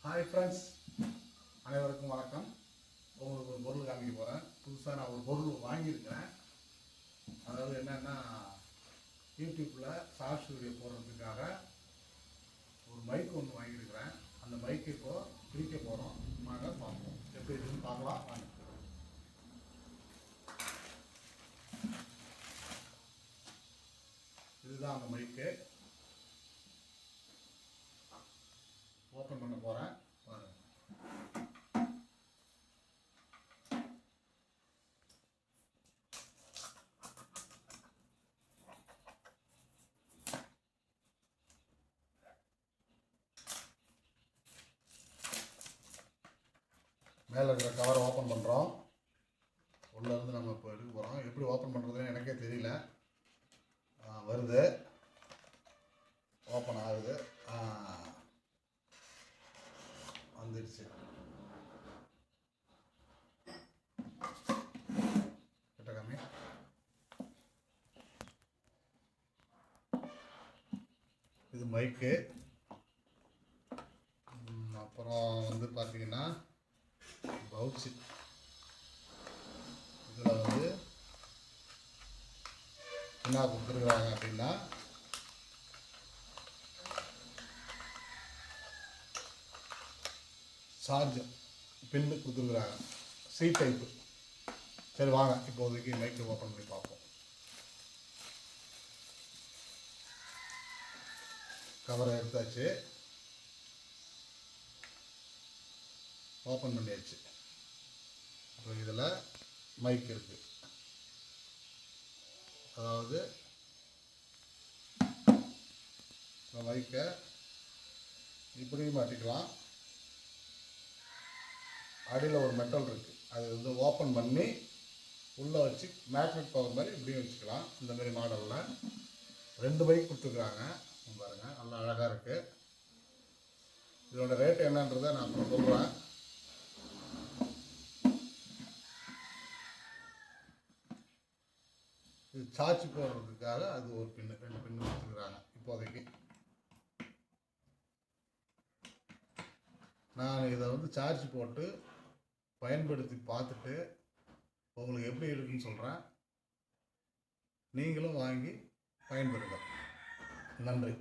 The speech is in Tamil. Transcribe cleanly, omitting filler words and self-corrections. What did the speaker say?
ஹாய் ஃப்ரெண்ட்ஸ், அனைவருக்கும் வணக்கம். உங்களுக்கு ஒரு பொருள் காமிக்க போகிறேன். புதுசாக நான் ஒரு பொருள் வாங்கியிருக்கிறேன். அதாவது என்னென்னா, யூடியூப்பில் ஷார்ட்ஸ் வீடியோ போடுறதுக்காக ஒரு மைக் ஒன்று வாங்கியிருக்கிறேன். அந்த மைக்கை இப்போது பிரிக்க போகிறோம். நாங்கள் பார்ப்போம், எப்படி இருக்குன்னு பார்க்கலாம் வாங்க. இதுதான் அந்த மைக்கு. ஓப்பன் பண்ண போகிறேன், பாருங்கள். மேலே இருக்கிற கவரை ஓப்பன் பண்ணுறோம். உள்ளேருந்து நம்ம இப்போ எடுக்க போகிறோம். எப்படி ஓப்பன் பண்ணுறதுன்னு எனக்கே தெரியல. வருது, ஓப்பன் ஆகுது, வந்துடுச்சு. கிட்ட காமி. இது மைக்கு. அப்புறம் வந்து பார்த்தீங்கன்னா பவுச்சு. இதில் வந்து என்ன கொடுத்துருக்குறாங்க அப்படின்னா, சார்ஜர் பின்னு கொடுத்துருக்குறாங்க, சி டைப்பு. சரி வாங்க, இப்போதைக்கு மைக்கை ஓப்பன் பண்ணி பார்ப்போம். கவரை எடுத்தாச்சு, ஓப்பன் பண்ணியாச்சு. இப்போ இதில் மைக் இருக்குது. அதாவது இந்த மைக்கை இப்படியும் மாட்டிக்கலாம். அடியில் ஒரு மெட்டல் இருக்குது, அது வந்து ஓப்பன் பண்ணி உள்ளே வச்சு மேக்னெட் பவர் மாதிரி இப்படியும் வச்சுக்கலாம். இந்த மாதிரி மாடலில் 2 மைக் கொடுத்துருக்குறாங்க. பாருங்கள், நல்லா அழகாக இருக்குது. இதோட ரேட் என்னன்றதை நான் அப்புறம் சொல்கிறேன். இது சார்ஜ் போடுறதுக்காக அது ஒரு பின்னு, 2 பின்னு கொடுத்துருக்குறாங்க. இப்போதைக்கு நான் இதை வந்து சார்ஜ் போட்டு பயன்படுத்தி பார்த்துட்டு உங்களுக்கு எப்படி இருக்குன்னு சொல்கிறேன். நீங்களும் வாங்கி பயன்படுங்க. நன்றி.